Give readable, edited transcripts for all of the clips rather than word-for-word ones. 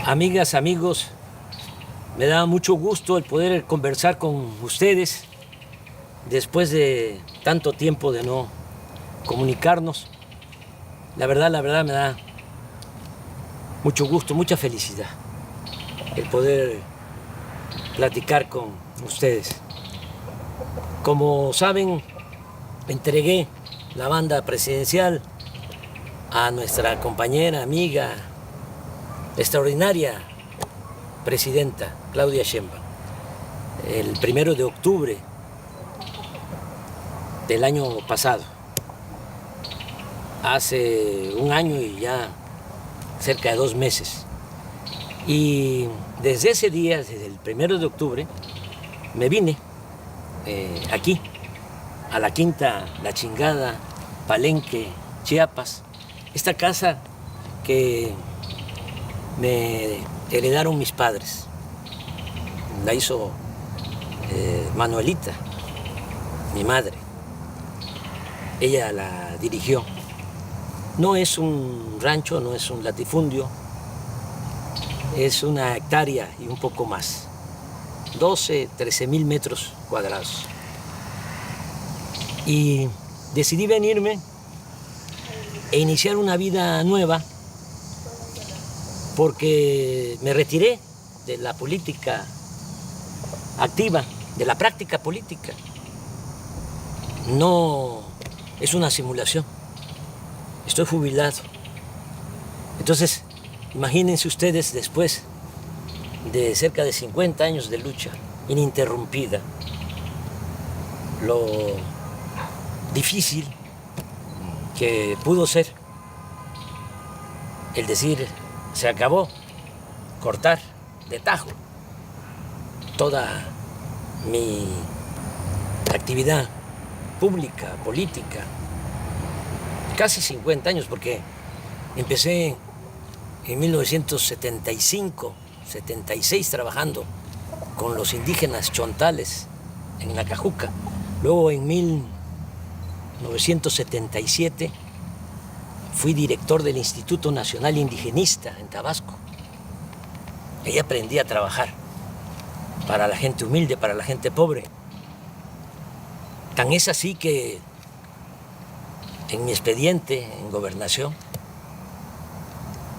Amigas, amigos, me da mucho gusto el poder conversar con ustedes después de tanto tiempo de no comunicarnos. La verdad me da mucho gusto, mucha felicidad el poder platicar con ustedes. Como saben, entregué la banda presidencial a nuestra compañera, amiga, extraordinaria presidenta Claudia Sheinbaum el 1 de octubre del año pasado. Hace un año y ya cerca de 2 meses. Y desde ese día, desde el 1 de octubre, me vine aquí, a la Quinta La Chingada, Palenque, Chiapas. Esta casa que me heredaron mis padres. La hizo Manuelita, mi madre. Ella la dirigió. No es un rancho, no es un latifundio, es una hectárea y un poco más. 12, 13,000 metros cuadrados. Y decidí venirme e iniciar una vida nueva porque me retiré de la política activa, de la práctica política. No es una simulación. Estoy jubilado. Entonces, imagínense ustedes después de cerca de 50 años de lucha ininterrumpida, lo difícil que pudo ser el decir, se acabó, cortar de tajo toda mi actividad pública, política. Casi 50 años, porque empecé en 1975, 76 trabajando con los indígenas chontales en Nacajuca. Luego en 1977 fui director del Instituto Nacional Indigenista en Tabasco. Ahí aprendí a trabajar para la gente humilde, para la gente pobre. Tan es así que en mi expediente en Gobernación,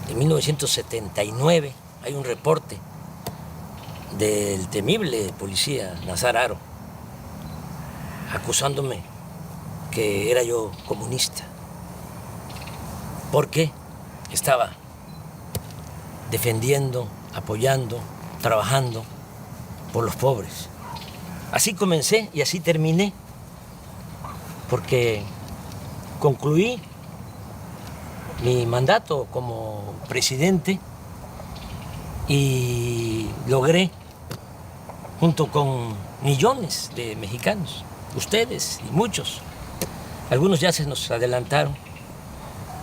en 1979, hay un reporte del temible policía Nazar Haro acusándome que era yo comunista, porque estaba defendiendo, apoyando, trabajando por los pobres. Así comencé y así terminé, porque concluí mi mandato como presidente y logré, junto con millones de mexicanos, ustedes y muchos, algunos ya se nos adelantaron,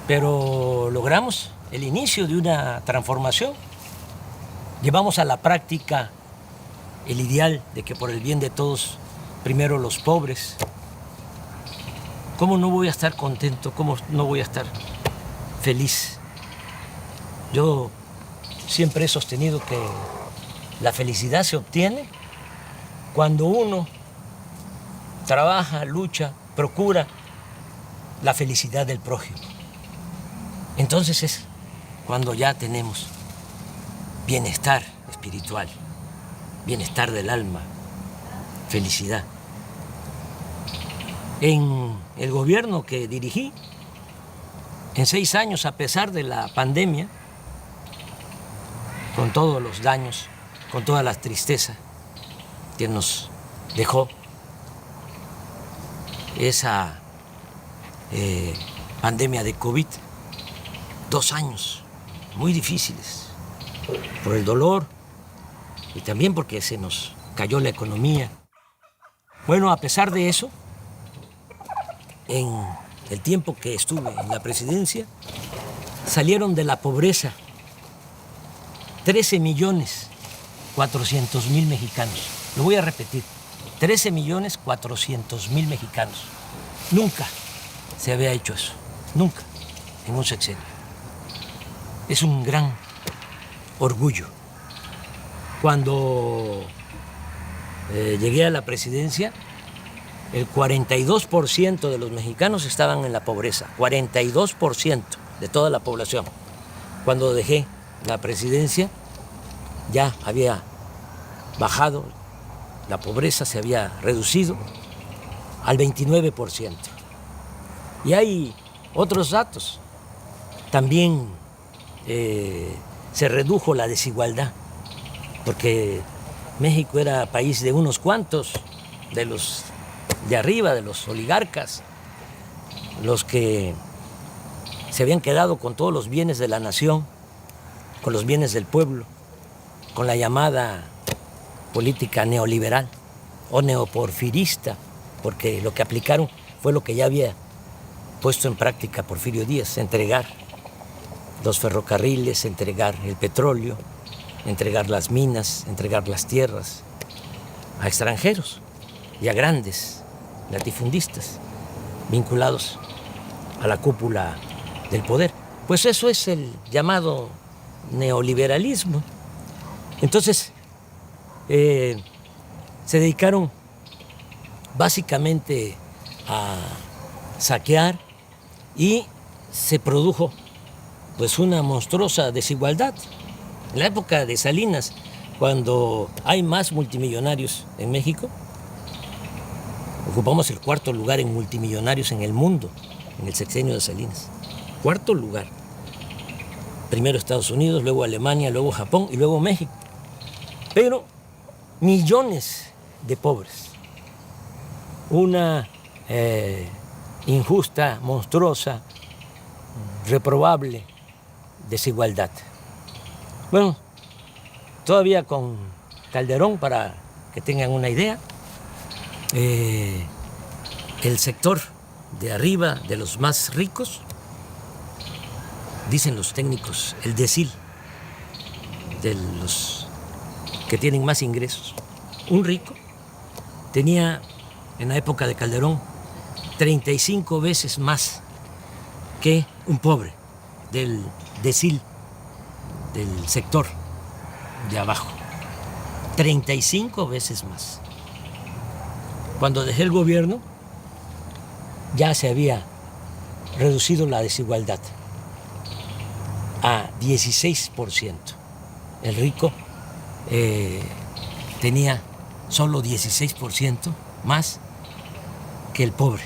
pero logramos el inicio de una transformación. Llevamos a la práctica el ideal de que por el bien de todos, primero los pobres. ¿Cómo no voy a estar contento? ¿Cómo no voy a estar feliz? Yo siempre he sostenido que la felicidad se obtiene cuando uno trabaja, lucha, procura la felicidad del prójimo. Entonces es cuando ya tenemos bienestar espiritual, bienestar del alma, felicidad. En el gobierno que dirigí, en 6 años, a pesar de la pandemia, con todos los daños, con toda la tristeza que nos dejó esa pandemia de COVID, 2 años muy difíciles, por el dolor y también porque se nos cayó la economía. Bueno, a pesar de eso, en el tiempo que estuve en la presidencia, salieron de la pobreza 13,400,000 mexicanos. Lo voy a repetir, 13,400,000 mexicanos. Nunca se había hecho eso, nunca, en un sexenio. Es un gran orgullo. Cuando llegué a la presidencia, el 42% de los mexicanos estaban en la pobreza, 42% de toda la población. Cuando dejé la presidencia, ya había bajado, la pobreza se había reducido al 29%. Y hay otros datos. También se redujo la desigualdad, porque México era país de unos cuantos, de los de arriba, de los oligarcas, los que se habían quedado con todos los bienes de la nación, con los bienes del pueblo, con la llamada política neoliberal o neoporfirista, porque lo que aplicaron fue lo que ya había puesto en práctica Porfirio Díaz: entregar los ferrocarriles, entregar el petróleo, entregar las minas, entregar las tierras a extranjeros y a grandes latifundistas vinculados a la cúpula del poder. Pues eso es el llamado neoliberalismo. Entonces, se dedicaron básicamente a saquear y se produjo pues una monstruosa desigualdad. En la época de Salinas, cuando hay más multimillonarios en México, ocupamos el 4.º lugar en multimillonarios en el mundo, en el sexenio de Salinas. 4.º lugar. Primero Estados Unidos, luego Alemania, luego Japón y luego México. Pero millones de pobres. Una injusta, monstruosa, reprobable desigualdad. Bueno, todavía con Calderón, para que tengan una idea, el sector de arriba, de los más ricos, dicen los técnicos, el decil de los que tienen más ingresos. Un rico tenía en la época de Calderón 35 veces más que un pobre del decil, del sector de abajo. 35 veces más. Cuando dejé el gobierno, ya se había reducido la desigualdad a 16%. El rico tenía solo 16% más que el pobre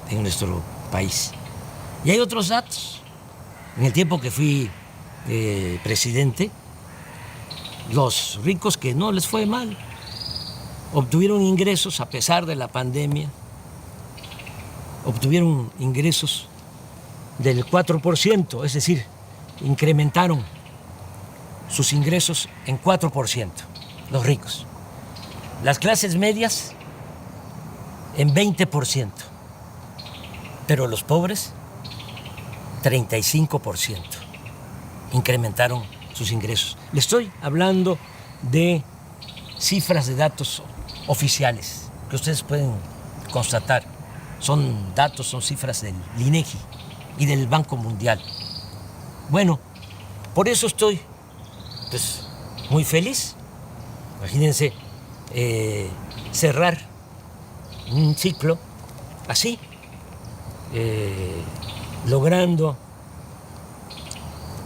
en nuestro país. Y hay otros datos. En el tiempo que fui presidente, los ricos que no les fue mal obtuvieron ingresos a pesar de la pandemia, obtuvieron ingresos del 4%, es decir, incrementaron sus ingresos en 4%, los ricos. Las clases medias en 20%, pero los pobres 35% incrementaron sus ingresos. Le estoy hablando de cifras de datos oficiales que ustedes pueden constatar. Son datos, son cifras del INEGI y del Banco Mundial. Bueno, por eso estoy pues muy feliz. Imagínense cerrar un ciclo así, logrando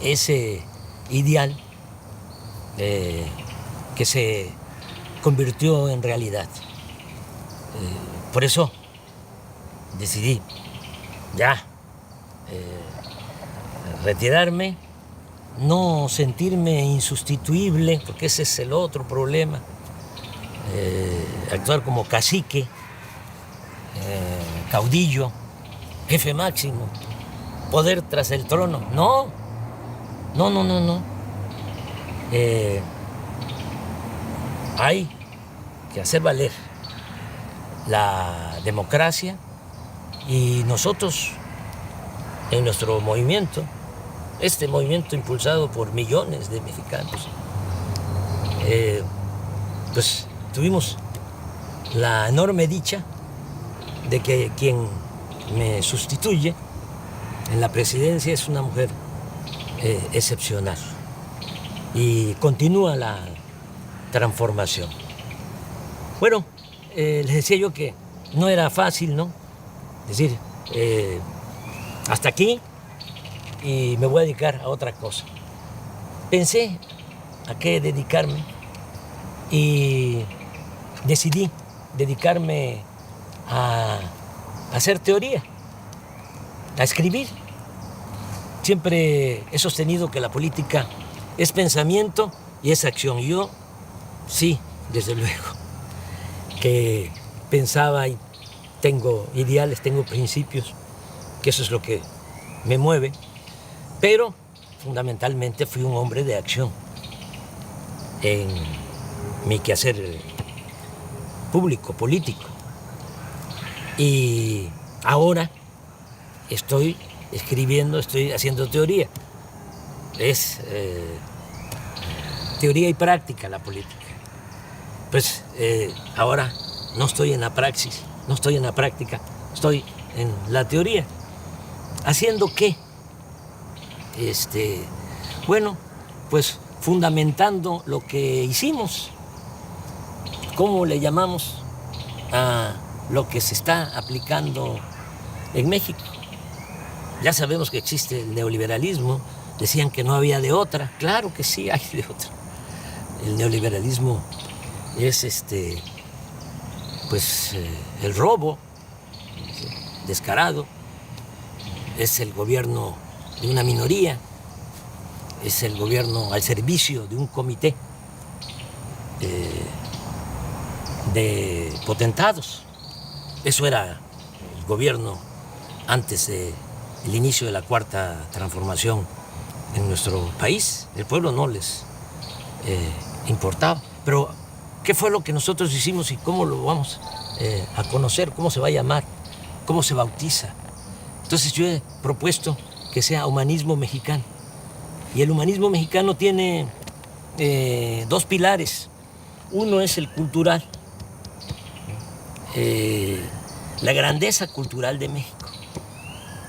ese ideal que se convirtió en realidad. Por eso decidí ya retirarme, no sentirme insustituible, porque ese es el otro problema, actuar como cacique, caudillo, jefe máximo, poder tras el trono. No. Hay que hacer valer la democracia y nosotros en nuestro movimiento, este movimiento impulsado por millones de mexicanos, pues tuvimos la enorme dicha de que quien me sustituye en la presidencia es una mujer excepcional, y continúa la transformación. Bueno, les decía yo que no era fácil, ¿no? Es decir, hasta aquí y me voy a dedicar a otra cosa. Pensé a qué dedicarme y decidí dedicarme a hacer teoría, a escribir. Siempre he sostenido que la política es pensamiento y es acción. Yo sí, desde luego, que pensaba y tengo ideales, tengo principios, que eso es lo que me mueve, pero fundamentalmente fui un hombre de acción en mi quehacer público, político. Y ahora estoy escribiendo, estoy haciendo teoría. Es teoría y práctica la política. Pues ahora no estoy en la praxis, no estoy en la práctica, estoy en la teoría. ¿Haciendo qué? Bueno, pues fundamentando lo que hicimos. ¿Cómo le llamamos a lo que se está aplicando en México? Ya sabemos que existe el neoliberalismo, decían que no había de otra, claro que sí hay de otra. El neoliberalismo es el robo descarado, es el gobierno de una minoría, es el gobierno al servicio de un comité de potentados. Eso era el gobierno antes del inicio de la Cuarta Transformación en nuestro país. El pueblo no les importaba. Pero, ¿qué fue lo que nosotros hicimos y cómo lo vamos a conocer? ¿Cómo se va a llamar? ¿Cómo se bautiza? Entonces yo he propuesto que sea humanismo mexicano. Y el humanismo mexicano tiene dos pilares. Uno es el cultural, la grandeza cultural de México.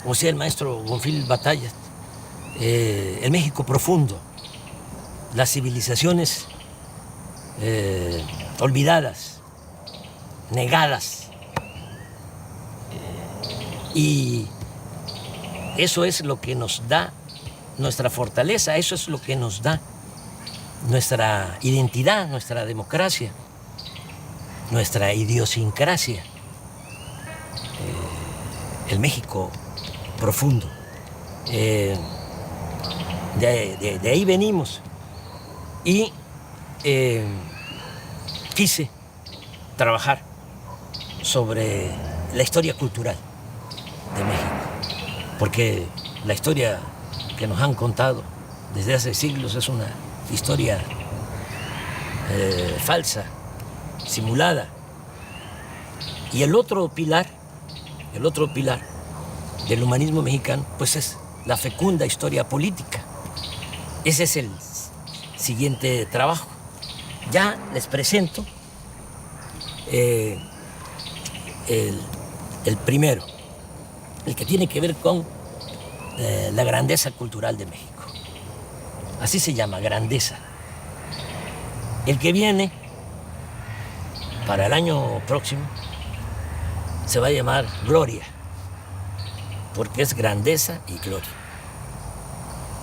Como decía el maestro Bonfil Batallas, el México profundo, las civilizaciones olvidadas, negadas. Y eso es lo que nos da nuestra fortaleza, eso es lo que nos da nuestra identidad, nuestra democracia, nuestra idiosincrasia. El México profundo. De ahí venimos. Y quise trabajar sobre la historia cultural de México, porque la historia que nos han contado desde hace siglos es una historia falsa, simulada. Y el otro pilar del humanismo mexicano, pues es la fecunda historia política. Ese es el siguiente trabajo. Ya les presento el primero, el que tiene que ver con la grandeza cultural de México. Así se llama, grandeza. El que viene para el año próximo se va a llamar gloria, porque es grandeza y gloria.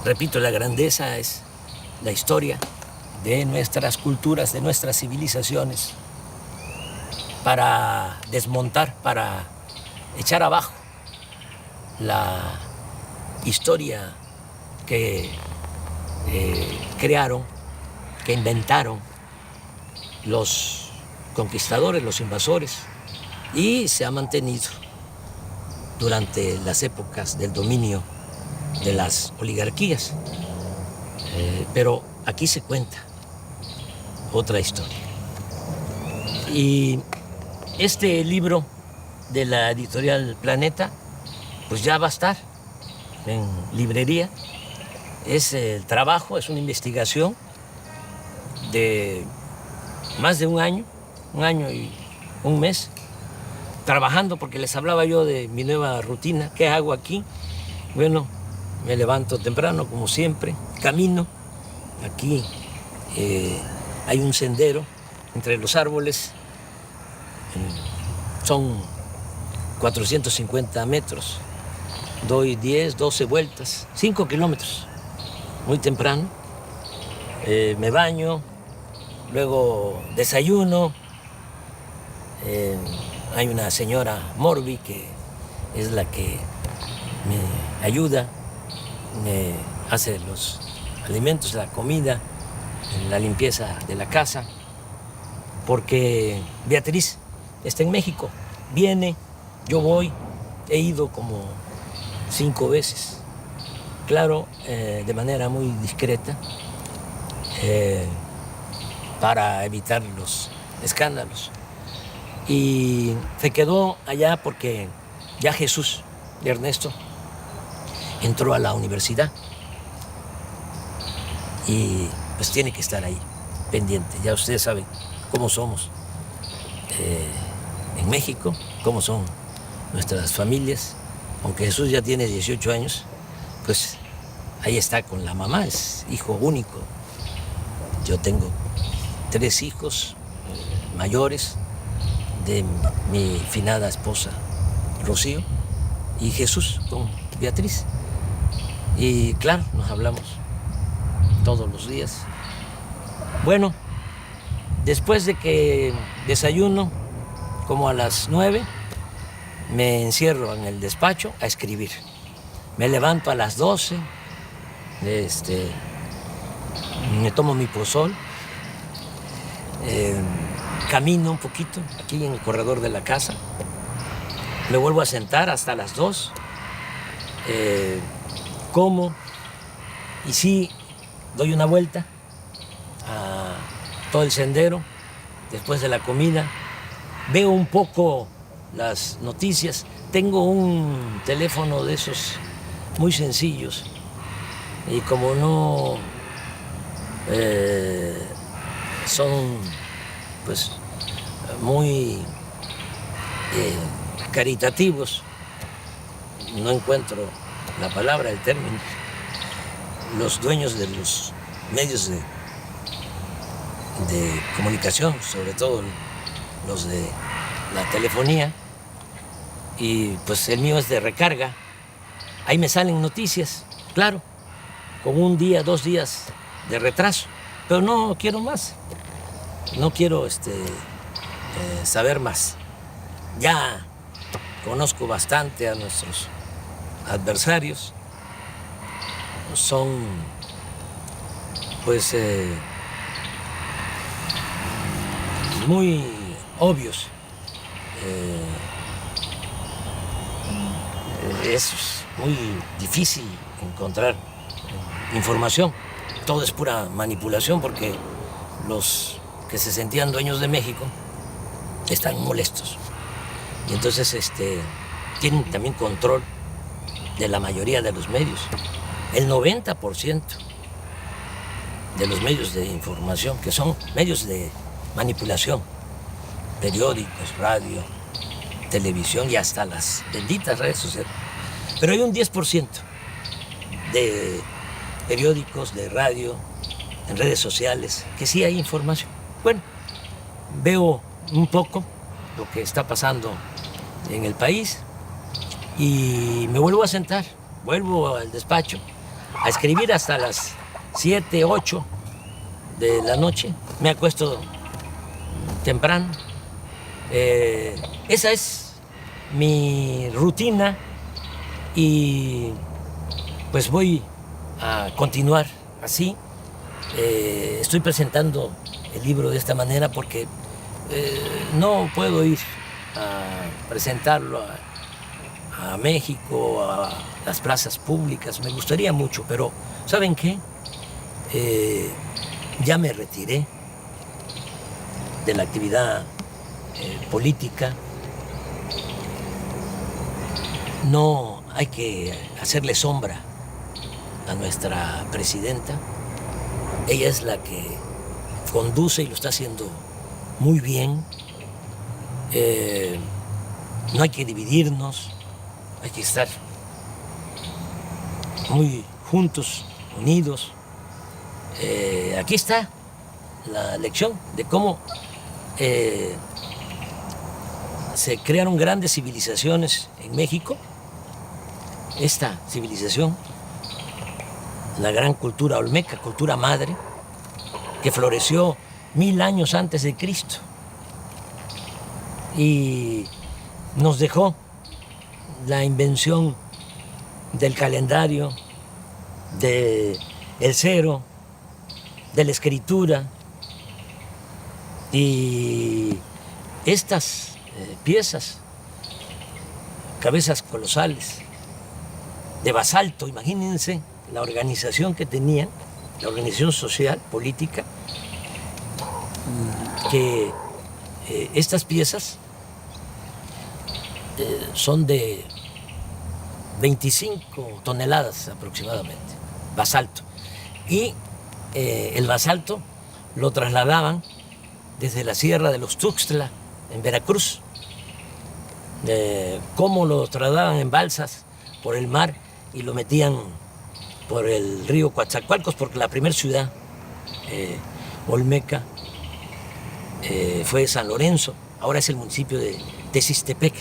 Repito, la grandeza es la historia de nuestras culturas, de nuestras civilizaciones, para desmontar, para echar abajo la historia que crearon, que inventaron los conquistadores, los invasores, y se ha mantenido durante las épocas del dominio de las oligarquías. Pero aquí se cuenta otra historia. Y este libro de la editorial Planeta, pues ya va a estar en librería. Es el trabajo, es una investigación de más de un año y un mes, trabajando, porque les hablaba yo de mi nueva rutina. ¿Qué hago aquí? Bueno, me levanto temprano, como siempre, camino aquí hay un sendero entre los árboles, son 450 metros, doy 10, 12 vueltas, 5 kilómetros, muy temprano, me baño, luego desayuno, hay una señora Morbi que es la que me ayuda, me hace los alimentos, la comida, la limpieza de la casa, porque Beatriz está en México, viene, yo voy, he ido como 5 veces, claro, de manera muy discreta, para evitar los escándalos. Y se quedó allá porque ya Jesús de Ernesto entró a la universidad y pues tiene que estar ahí, pendiente. Ya ustedes saben cómo somos en México, cómo son nuestras familias. Aunque Jesús ya tiene 18 años, pues ahí está con la mamá, es hijo único. Yo tengo 3 hijos mayores de mi finada esposa Rocío y Jesús con Beatriz. Y claro, nos hablamos todos los días. Bueno, después de que desayuno, como a las 9, me encierro en el despacho a escribir. Me levanto a las 12, me tomo mi pozol, camino un poquito aquí en el corredor de la casa, me vuelvo a sentar hasta las 2, como y sí doy una vuelta a todo el sendero después de la comida, veo un poco las noticias, tengo un teléfono de esos muy sencillos y como no son pues muy caritativos, no encuentro la palabra, el término, los dueños de los medios de comunicación, sobre todo los de la telefonía, y pues el mío es de recarga, ahí me salen noticias, claro, con 1 día, 2 días de retraso, pero no quiero más, no quiero saber más. Ya conozco bastante a nuestros adversarios, son pues muy obvios. Es muy difícil encontrar información. Todo es pura manipulación porque los que se sentían dueños de México están molestos. Y entonces tienen también control de la mayoría de los medios. El 90% de los medios de información, que son medios de manipulación, periódicos, radio, televisión y hasta las benditas redes sociales. Pero hay un 10% de periódicos, de radio, en redes sociales, que sí hay información. Bueno, veo un poco lo que está pasando en el país y me vuelvo a sentar, vuelvo al despacho a escribir hasta las 7, 8 de la noche. Me acuesto temprano. Esa es mi rutina y pues voy a continuar así. Estoy presentando el libro de esta manera porque no puedo ir a presentarlo a México, a las plazas públicas. Me gustaría mucho, pero ¿saben qué? Ya me retiré de la actividad política. No hay que hacerle sombra a nuestra presidenta. Ella es la que conduce y lo está haciendo muy bien. No hay que dividirnos, hay que estar muy juntos, unidos. Aquí está la lección de cómo se crearon grandes civilizaciones en México. Esta civilización, la gran cultura olmeca, cultura madre, que floreció 1000 años antes de Cristo y nos dejó la invención del calendario, del cero, de la escritura, y estas piezas, cabezas colosales de basalto, imagínense la organización que tenían, la organización social, política, que estas piezas son de 25 toneladas aproximadamente, basalto. Y el basalto lo trasladaban desde la Sierra de los Tuxtla, en Veracruz. Cómo lo trasladaban en balsas por el mar y lo metían por el río Coatzacoalcos, porque la primera ciudad olmeca fue San Lorenzo, ahora es el municipio de Texistepec,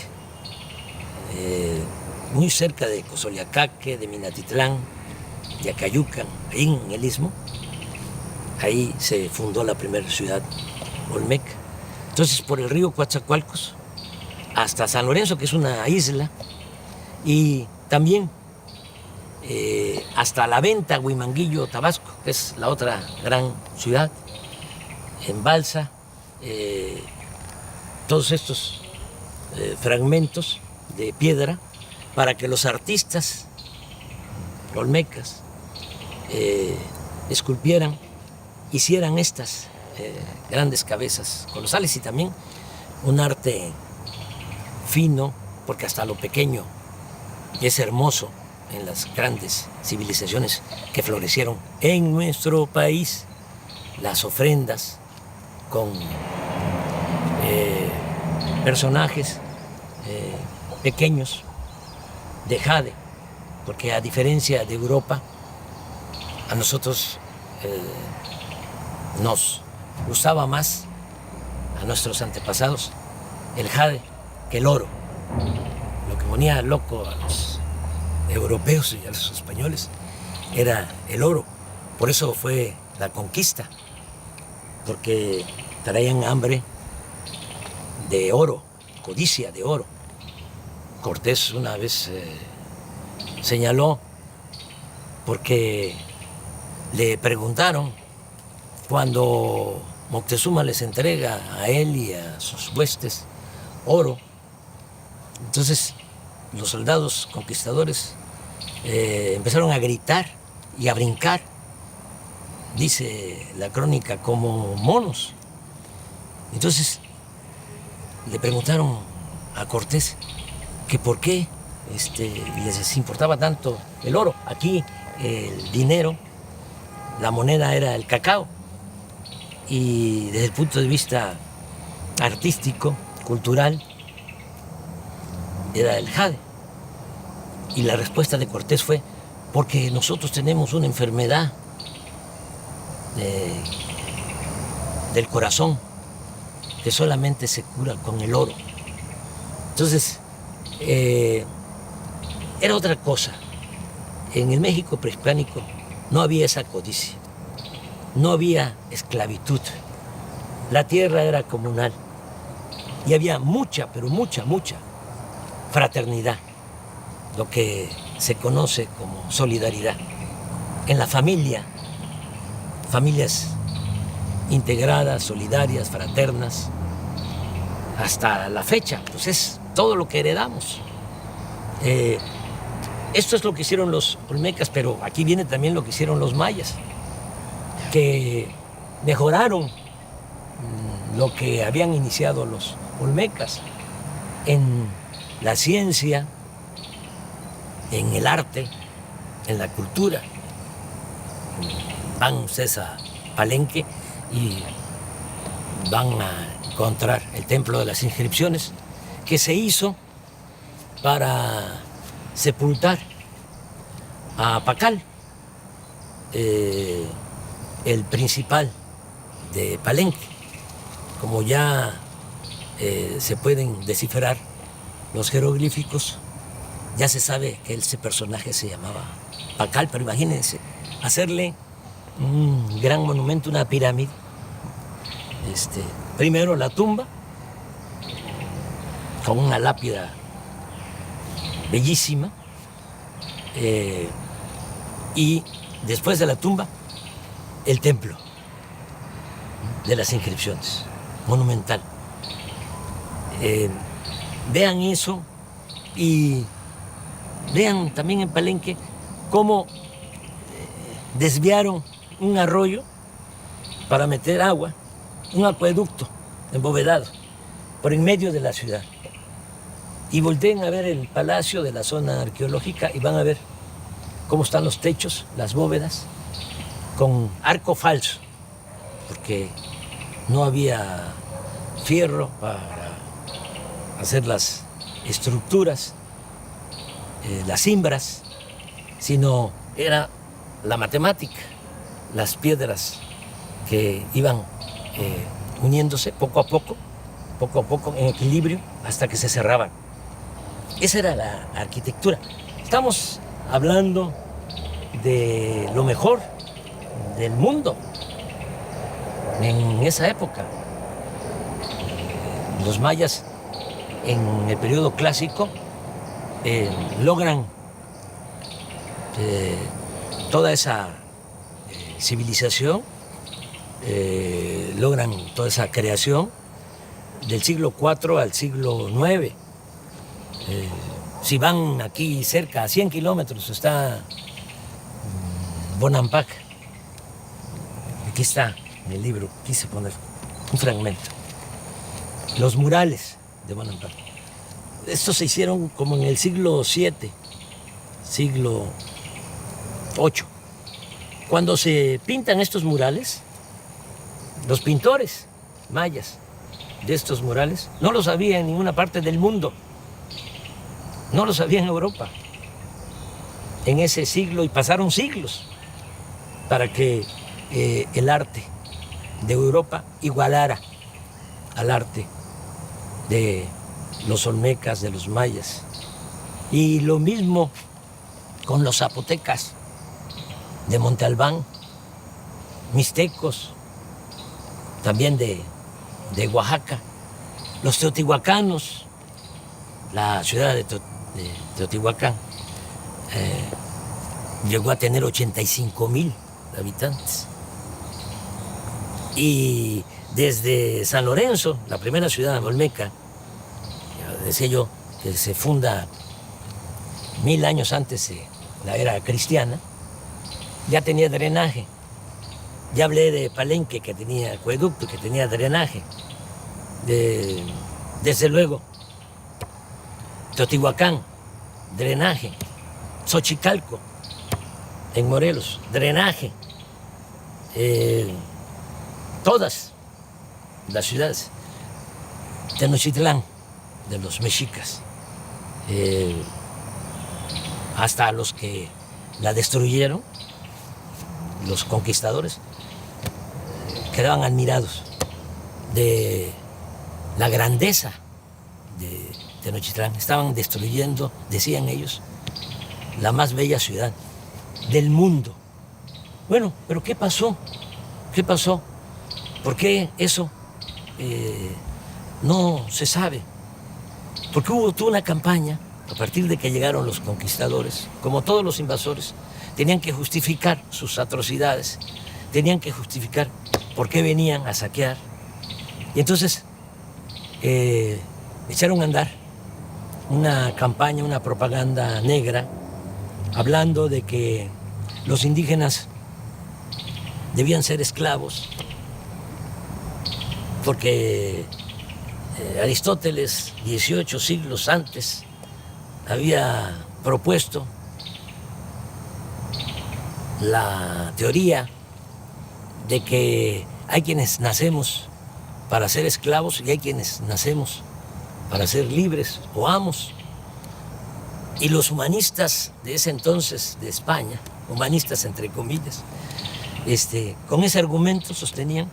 muy cerca de Cozoleacaque, de Minatitlán, de Acayucan, ahí en el Istmo. Ahí se fundó la primera ciudad olmeca. Entonces, por el río Coatzacoalcos hasta San Lorenzo, que es una isla, y también hasta La Venta, Huimanguillo, Tabasco, que es la otra gran ciudad, en balsa. Todos estos fragmentos de piedra para que los artistas olmecas esculpieran, hicieran estas grandes cabezas colosales, y también un arte fino, porque hasta lo pequeño es hermoso en las grandes civilizaciones que florecieron en nuestro país. Las ofrendas con personajes pequeños de jade, porque a diferencia de Europa, a nosotros nos gustaba más, a nuestros antepasados, el jade que el oro. Lo que ponía loco a los europeos y a los españoles era el oro. Por eso fue la conquista, porque traían hambre de oro, codicia de oro. Cortés una vez señaló, porque le preguntaron cuando Moctezuma les entrega a él y a sus huestes oro. Entonces los soldados conquistadores empezaron a gritar y a brincar, dice la crónica, como monos. Entonces le preguntaron a Cortés que por qué les importaba tanto el oro. Aquí el dinero, la moneda era el cacao, y desde el punto de vista artístico, cultural, era el jade. Y la respuesta de Cortés fue: porque nosotros tenemos una enfermedad del corazón que solamente se cura con el oro. Entonces, era otra cosa. En el México prehispánico no había esa codicia, no había esclavitud, la tierra era comunal y había mucha, pero mucha fraternidad, lo que se conoce como solidaridad. En la familia, familias integradas, solidarias, fraternas, hasta la fecha, pues es todo lo que heredamos. Esto es lo que hicieron los olmecas, pero aquí viene también lo que hicieron los mayas, que mejoraron lo que habían iniciado los olmecas en la ciencia, en el arte, en la cultura. Van ustedes a Palenque y van a encontrar el Templo de las Inscripciones, que se hizo para sepultar a Pacal, el principal de Palenque. Como ya se pueden descifrar los jeroglíficos, ya se sabe que ese personaje se llamaba Pacal, pero imagínense, hacerle un gran monumento, una pirámide. Primero la tumba, con una lápida bellísima, y después de la tumba, el templo de las inscripciones, monumental. Vean eso y vean también en Palenque cómo desviaron un arroyo para meter agua, un acueducto embovedado por en medio de la ciudad. Y volteen a ver el palacio de la zona arqueológica y van a ver cómo están los techos, las bóvedas, con arco falso, porque no había fierro para hacer las estructuras, las cimbras, sino era la matemática, las piedras que iban uniéndose poco a poco, en equilibrio, hasta que se cerraban. Esa era la arquitectura. Estamos hablando de lo mejor del mundo en esa época. Los mayas en el periodo clásico logran toda esa civilización, logran toda esa creación del siglo IV al siglo IX. Si van aquí cerca, a 100 kilómetros, está Bonampak. Aquí está en el libro, quise poner un fragmento. Los murales de Bonampak. Estos se hicieron como en el siglo VII, siglo VIII. Cuando se pintan estos murales, los pintores mayas de estos murales no los había en ninguna parte del mundo. No los había en Europa en ese siglo, y pasaron siglos para que el arte de Europa igualara al arte de los olmecas, de los mayas. Y lo mismo con los zapotecas de Monte Albán, mixtecos, también de Oaxaca, los teotihuacanos, la ciudad de Teotihuacán llegó a tener 85,000 habitantes. Y desde San Lorenzo, la primera ciudad olmeca, decía yo, que se funda 1000 años antes de la era cristiana, ya tenía drenaje. Ya hablé de Palenque, que tenía acueducto, que tenía drenaje. Desde luego, Teotihuacán, drenaje. Xochicalco, en Morelos, drenaje. Todas las ciudades. Tenochtitlán, de los mexicas, hasta los que la destruyeron, los conquistadores, quedaban admirados de la grandeza de Tenochtitlán. Estaban destruyendo, decían ellos, la más bella ciudad del mundo. Bueno, pero ¿qué pasó? ¿Qué pasó? ¿Por qué eso no se sabe? Porque hubo toda una campaña, a partir de que llegaron los conquistadores, como todos los invasores, tenían que justificar sus atrocidades, tenían que justificar por qué venían a saquear. Y entonces echaron a andar una campaña, una propaganda negra, hablando de que los indígenas debían ser esclavos, porque Aristóteles, 18 siglos antes, había propuesto la teoría de que hay quienes nacemos para ser esclavos y hay quienes nacemos para ser libres o amos. Y los humanistas de ese entonces de España, humanistas entre comillas, Con ese argumento sostenían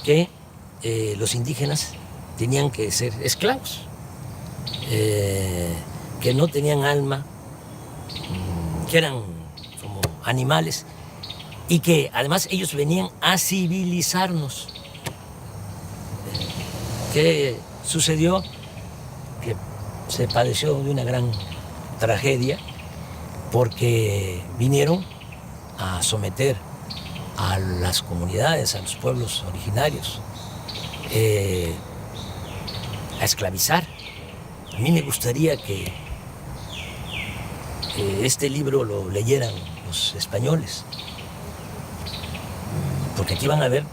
que los indígenas tenían que ser esclavos, que no tenían alma, que eran como animales y que además ellos venían a civilizarnos. ¿Qué sucedió? Que se padeció de una gran tragedia porque vinieron a someter a las comunidades, a los pueblos originarios, a esclavizar. A mí me gustaría que este libro lo leyeran los españoles, porque aquí van a ver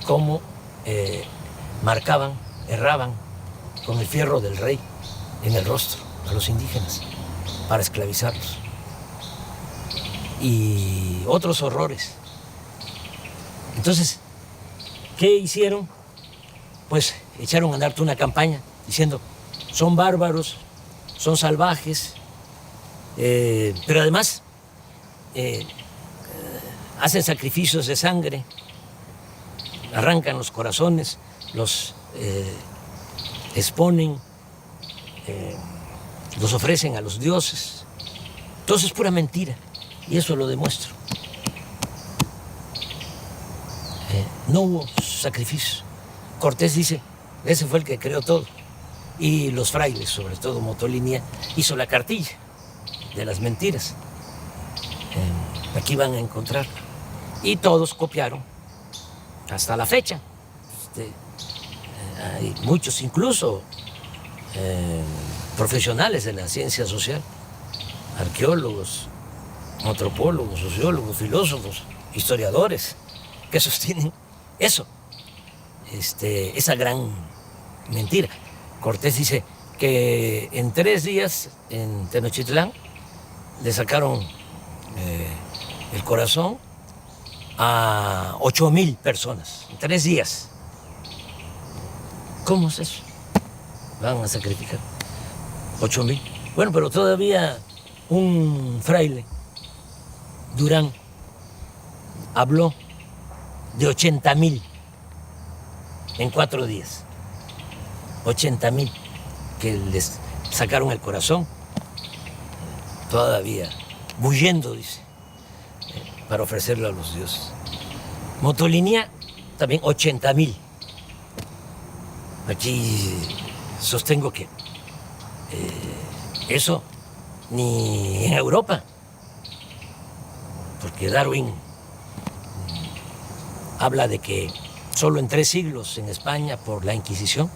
cómo marcaban, erraban con el fierro del rey en el rostro a los indígenas para esclavizarlos. Y otros horrores. Entonces, ¿qué hicieron? Pues echaron a andar toda una campaña diciendo, son bárbaros, son salvajes, pero además hacen sacrificios de sangre, arrancan los corazones, los exponen, los ofrecen a los dioses. Todo eso es pura mentira y eso lo demuestro. No hubo sacrificio. Cortés dice, ese fue el que creó todo. Y los frailes, sobre todo Motolinia, hizo la cartilla de las mentiras. Aquí van a encontrar. Y todos copiaron hasta la fecha. Hay muchos, incluso profesionales de la ciencia social, arqueólogos, antropólogos, sociólogos, filósofos, historiadores, que sostienen eso, esa gran mentira. Cortés dice que en 3 días en Tenochtitlán le sacaron el corazón a 8,000 personas, en 3 días. ¿Cómo es eso? Van a sacrificar 8,000. Bueno, pero todavía un fraile, Durán, habló de 80,000 en 4 días. 80,000 que les sacaron el corazón, todavía bullendo, dice, para ofrecerlo a los dioses. Motolinia, también 80,000. Aquí sostengo que eso ni en Europa, porque Darwin habla de que solo en 3 siglos en España, por la Inquisición,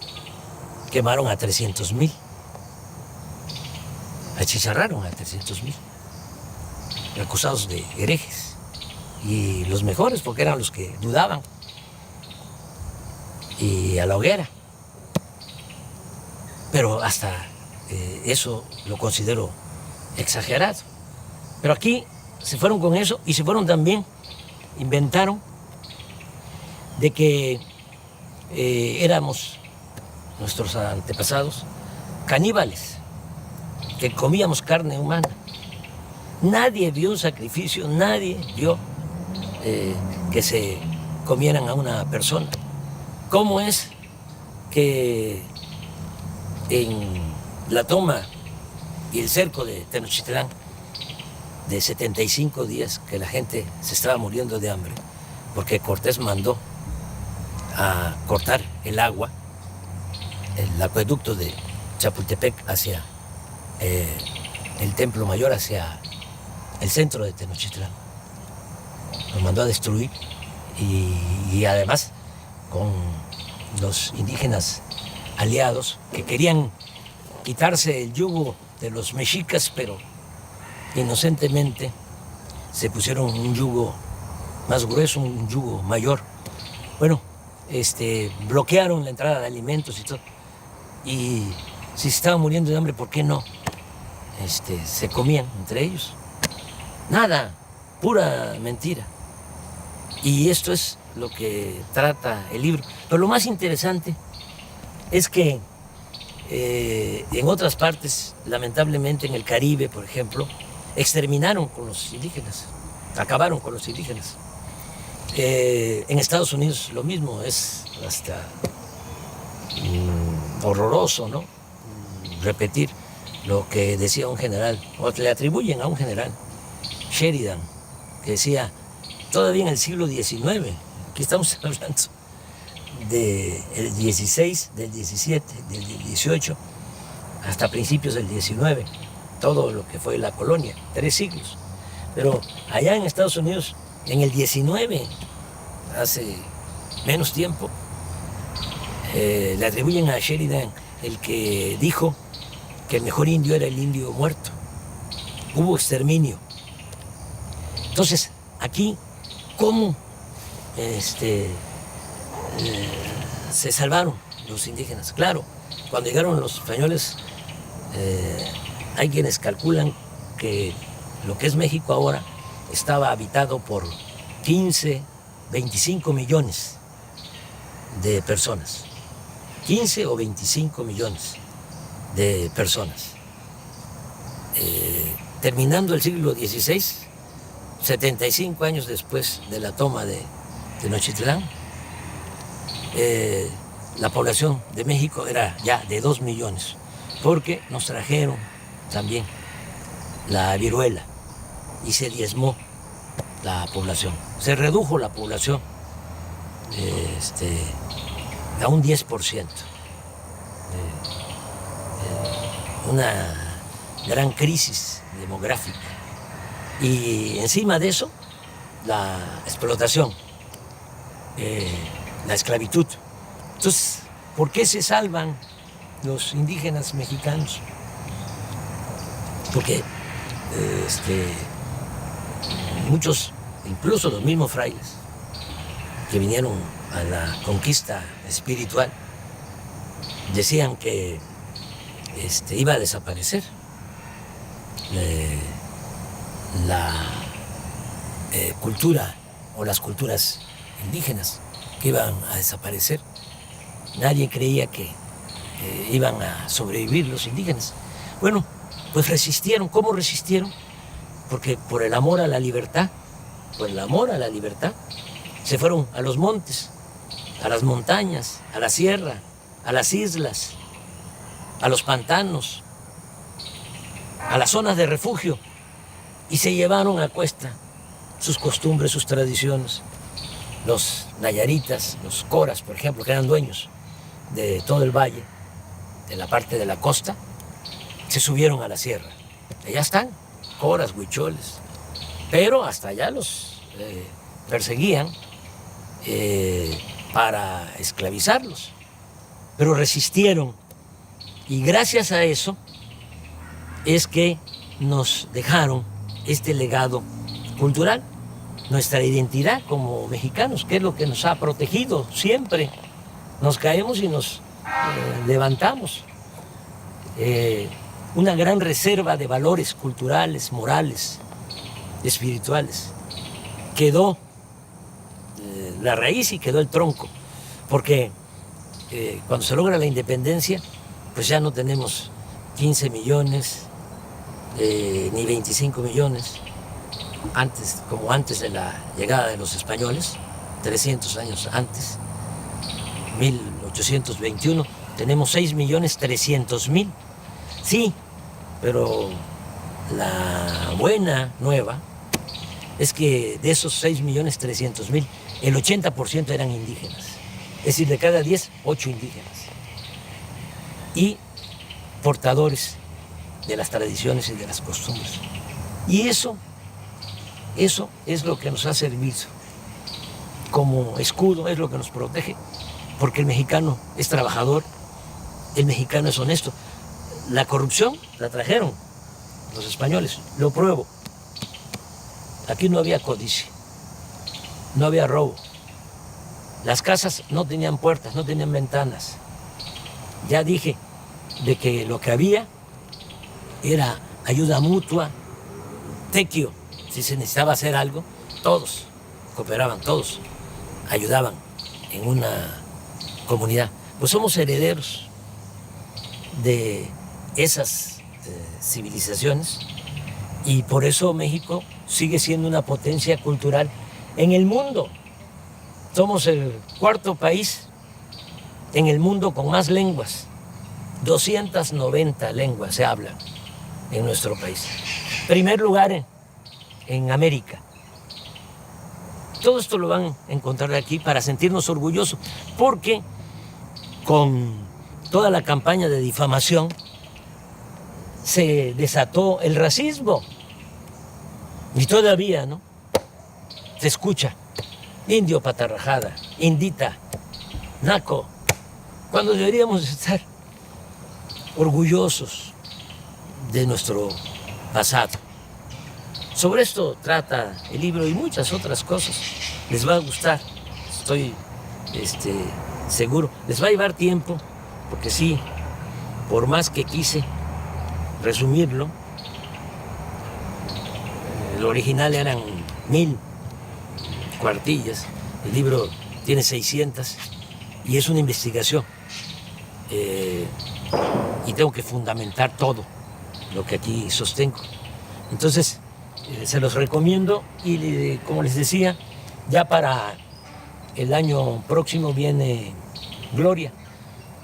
quemaron a 300,000. Achicharraron a 300,000, acusados de herejes. Y los mejores, porque eran los que dudaban. Y a la hoguera. Pero hasta eso lo considero exagerado. Pero aquí se fueron con eso y se fueron también, inventaron de que éramos, nuestros antepasados, caníbales, que comíamos carne humana. Nadie vio un sacrificio, nadie vio que se comieran a una persona. ¿Cómo es que en la toma y el cerco de Tenochtitlán, de 75 días que la gente se estaba muriendo de hambre, porque Cortés mandó a cortar el agua, el acueducto de Chapultepec hacia el Templo Mayor, hacia el centro de Tenochtitlán? Lo mandó a destruir y además con los indígenas aliados que querían quitarse el yugo de los mexicas, pero inocentemente se pusieron un yugo más grueso, un yugo mayor. Bueno, bloquearon la entrada de alimentos y todo. Y si se estaban muriendo de hambre, ¿por qué no se comían entre ellos? Nada, pura mentira. Y esto es lo que trata el libro. Pero lo más interesante es que en otras partes, lamentablemente en el Caribe, por ejemplo, exterminaron con los indígenas, acabaron con los indígenas. En Estados Unidos lo mismo, es hasta horroroso, ¿no? Repetir lo que decía un general, o le atribuyen a un general, Sheridan, que decía, todavía en el siglo XIX, aquí estamos hablando del XVI, del XVII, del XVIII, hasta principios del XIX, todo lo que fue la colonia, 3 siglos. Pero allá en Estados Unidos, en el XIX, hace menos tiempo, le atribuyen a Sheridan el que dijo que el mejor indio era el indio muerto. Hubo exterminio. Entonces, aquí, ¿cómo se salvaron los indígenas? Claro, cuando llegaron los españoles, hay quienes calculan que lo que es México ahora estaba habitado por 15, 25 millones de personas. 15 o 25 millones de personas. Terminando el siglo XVI, 75 años después de la toma de Tenochtitlán, la población de México era ya de 2 millones, porque nos trajeron también la viruela y se diezmó la población. Se redujo la población a un 10%. Una gran crisis demográfica. Y encima de eso, la explotación, la esclavitud. Entonces, ¿por qué se salvan los indígenas mexicanos? Porque muchos, incluso los mismos frailes, que vinieron a la conquista espiritual, decían que iba a desaparecer la cultura o las culturas indígenas, que iban a desaparecer. Nadie creía que iban a sobrevivir los indígenas. Bueno, pues resistieron. ¿Cómo resistieron? Porque por el amor a la libertad, por el amor a la libertad, se fueron a los montes, a las montañas, a la sierra, a las islas, a los pantanos, a las zonas de refugio, y se llevaron a cuesta sus costumbres, sus tradiciones. Los nayaritas, los coras, por ejemplo, que eran dueños de todo el valle, de la parte de la costa, se subieron a la sierra. Allá están, coras, huicholes, pero hasta allá los perseguían para esclavizarlos, pero resistieron, y gracias a eso es que nos dejaron este legado cultural, nuestra identidad como mexicanos, que es lo que nos ha protegido siempre. Nos caemos y nos levantamos. Una gran reserva de valores culturales, morales, espirituales. Quedó la raíz y quedó el tronco, porque cuando se logra la independencia, pues ya no tenemos 15 millones, ni 25 millones, como antes de la llegada de los españoles, 300 años antes, 1821, tenemos 6.300.000. Sí, pero la buena nueva es que de esos 6.300.000, el 80% eran indígenas. Es decir, de cada 10, 8 indígenas. Y portadores de las tradiciones y de las costumbres. Y eso es lo que nos ha servido como escudo, es lo que nos protege, porque el mexicano es trabajador, el mexicano es honesto. La corrupción la trajeron los españoles, lo pruebo. Aquí no había codicia, no había robo. Las casas no tenían puertas, no tenían ventanas. Ya dije de que lo que había era ayuda mutua, tequio. Si se necesitaba hacer algo, todos cooperaban, todos ayudaban en una comunidad. Pues somos herederos de esas civilizaciones, y por eso México sigue siendo una potencia cultural en el mundo. Somos el cuarto país en el mundo con más lenguas. 290 lenguas se hablan en nuestro país. Primer lugar en América. Todo esto lo van a encontrar aquí para sentirnos orgullosos, porque con toda la campaña de difamación se desató el racismo. Y todavía, ¿no? Se escucha indio patarrajada, indita, naco, cuando deberíamos estar orgullosos de nuestro pasado. Sobre esto trata el libro y muchas otras cosas. Les va a gustar, estoy seguro. Les va a llevar tiempo, porque sí, por más que quise resumirlo, el original eran 1000 cuartillas, el libro tiene 600 y es una investigación. Y tengo que fundamentar todo lo que aquí sostengo. Entonces, se los recomiendo y, como les decía, ya para el año próximo viene Gloria,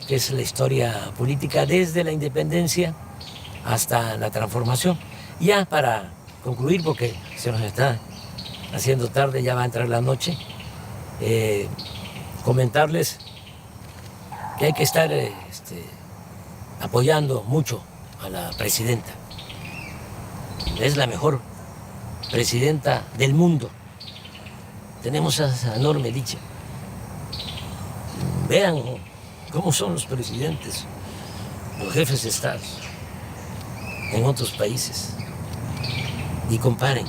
que es la historia política desde la independencia hasta la transformación. Ya para concluir, porque se nos está haciendo tarde, ya va a entrar la noche, comentarles que hay que estar apoyando mucho a la presidenta. Es la mejor presidenta del mundo. Tenemos esa enorme dicha. Vean cómo son los presidentes, los jefes de Estado en otros países y comparen.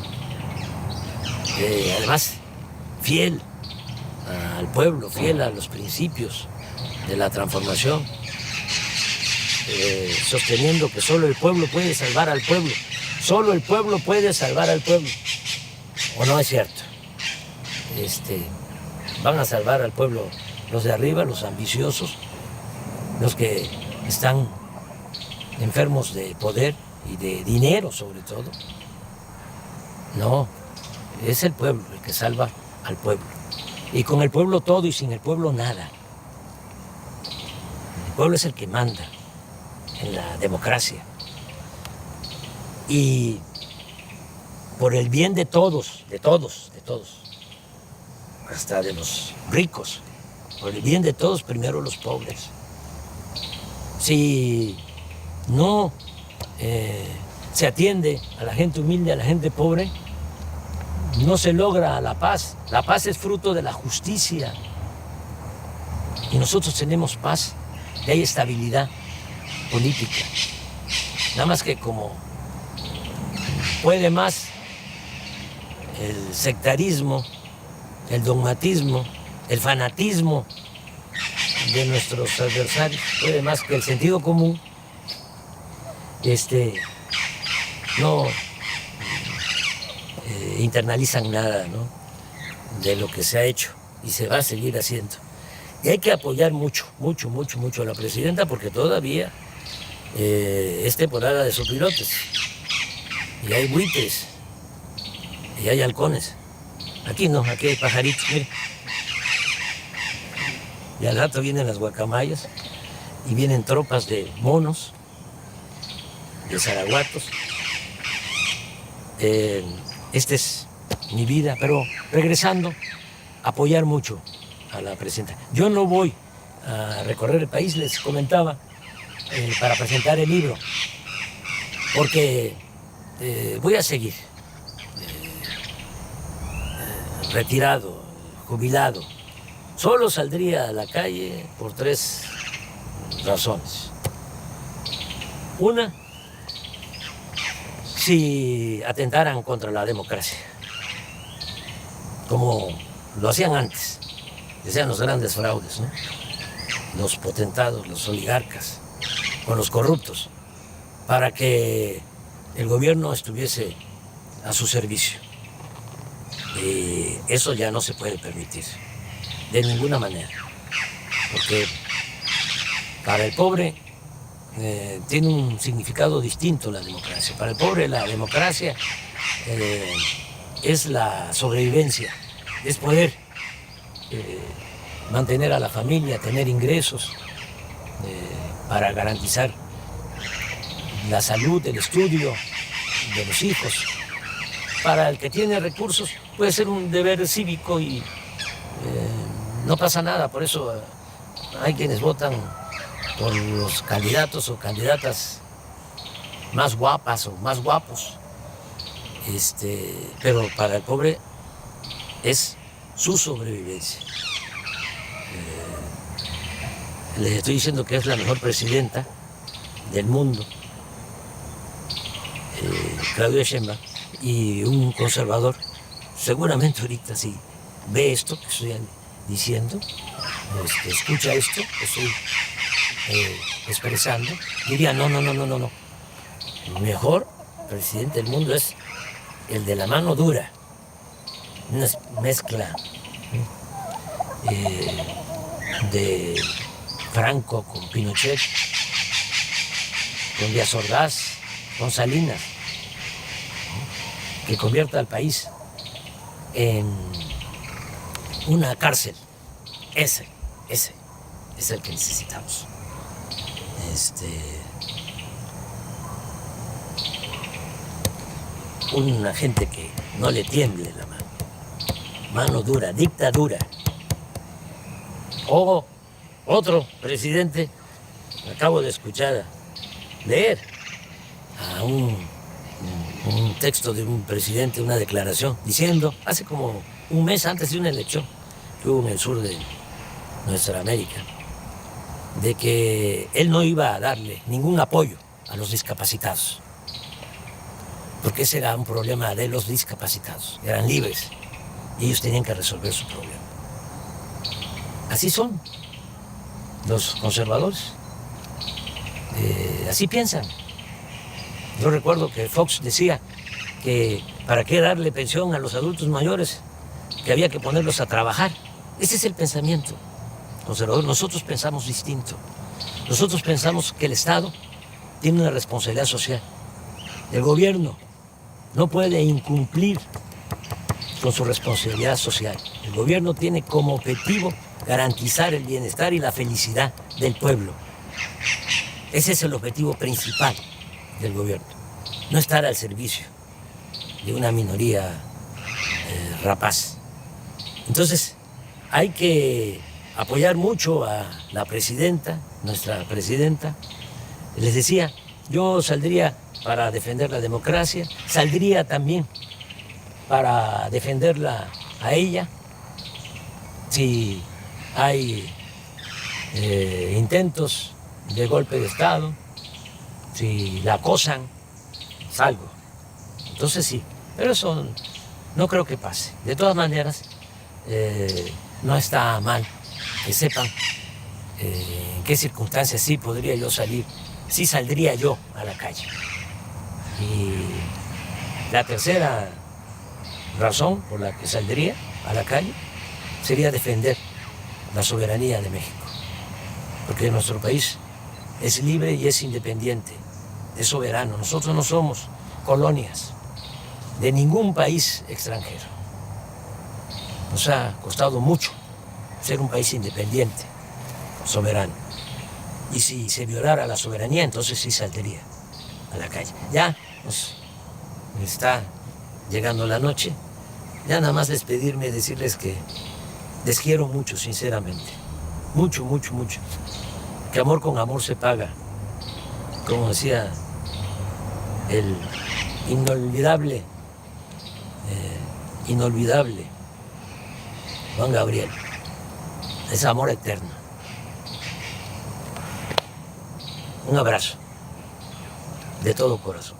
Además, fiel al pueblo, fiel a los principios de la transformación, sosteniendo que solo el pueblo puede salvar al pueblo. Solo el pueblo puede salvar al pueblo. ¿O no es cierto? Van a salvar al pueblo los de arriba, los ambiciosos, los que están enfermos de poder y de dinero sobre todo. No, es el pueblo el que salva al pueblo. Y con el pueblo todo y sin el pueblo nada. El pueblo es el que manda en la democracia. Y por el bien de todos, hasta de los ricos, por el bien de todos, primero los pobres. Si no se atiende a la gente humilde, a la gente pobre, no se logra la paz. La paz es fruto de la justicia. Y nosotros tenemos paz y hay estabilidad política. Nada más que como puede más el sectarismo, el dogmatismo, el fanatismo de nuestros adversarios, puede más que el sentido común, no internalizan nada, ¿no?, de lo que se ha hecho y se va a seguir haciendo. Y hay que apoyar mucho a la presidenta, porque todavía es temporada de sopilotes. Y hay buitres, y hay halcones. Aquí no, aquí hay pajaritos, mire. Y al rato vienen las guacamayas, y vienen tropas de monos, de zaraguatos. Esta es mi vida, pero regresando, apoyar mucho a la presidenta. Yo no voy a recorrer el país, les comentaba, para presentar el libro, porque voy a seguir retirado, jubilado. Solo saldría a la calle por 3 razones. Una, si atentaran contra la democracia, como lo hacían antes, que sean los grandes fraudes, ¿no?, los potentados, los oligarcas, con los corruptos, para que el gobierno estuviese a su servicio. Y eso ya no se puede permitir, de ninguna manera, porque para el pobre tiene un significado distinto la democracia. Para el pobre la democracia es la sobrevivencia, es poder mantener a la familia, tener ingresos para garantizar la salud, el estudio de los hijos. Para el que tiene recursos puede ser un deber cívico y no pasa nada. Por eso hay quienes votan por los candidatos o candidatas más guapas o más guapos. Pero para el pobre es su sobrevivencia. Les estoy diciendo que es la mejor presidenta del mundo, Claudia Sheinbaum, y un conservador, seguramente ahorita sí ve esto que estoy diciendo, escucha esto que estoy expresando, diría no. El mejor presidente del mundo es el de la mano dura, una mezcla de Franco con Pinochet, con Díaz Ordaz, con Salinas, que convierta al país en una cárcel. Ese es el que necesitamos. Una gente que no le tiemble la mano dura, dictadura. O otro presidente, acabo de escuchar leer a un texto de un presidente, una declaración, diciendo, hace como un mes antes de una elección que hubo en el sur de nuestra América, de que él no iba a darle ningún apoyo a los discapacitados, porque ese era un problema de los discapacitados, eran libres y ellos tenían que resolver su problema. Así son los conservadores, así piensan. Yo recuerdo que Fox decía que para qué darle pensión a los adultos mayores, que había que ponerlos a trabajar. Ese es el pensamiento conservador. Nosotros pensamos distinto. Nosotros pensamos que el Estado tiene una responsabilidad social. El gobierno no puede incumplir con su responsabilidad social. El gobierno tiene como objetivo garantizar el bienestar y la felicidad del pueblo. Ese es el objetivo principal del gobierno. No estar al servicio de una minoría rapaz. Entonces, hay que apoyar mucho a la presidenta, nuestra presidenta. Les decía, yo saldría para defender la democracia, saldría también para defenderla a ella. Si hay intentos de golpe de Estado, si la acosan, salgo. Entonces sí, pero eso no creo que pase. De todas maneras, no está mal que sepan en qué circunstancias sí podría yo salir, sí saldría yo a la calle. Y la tercera razón por la que saldría a la calle sería defender la soberanía de México, porque nuestro país es libre y es independiente, es soberano. Nosotros no somos colonias de ningún país extranjero. Nos ha costado mucho ser un país independiente, soberano. Y si se violara la soberanía, entonces sí saldría a la calle. Ya nos está llegando la noche. Ya nada más despedirme, decirles que les quiero mucho, sinceramente. Mucho, mucho, mucho. Que amor con amor se paga. Como decía el inolvidable Juan Gabriel. Es amor eterno. Un abrazo de todo corazón.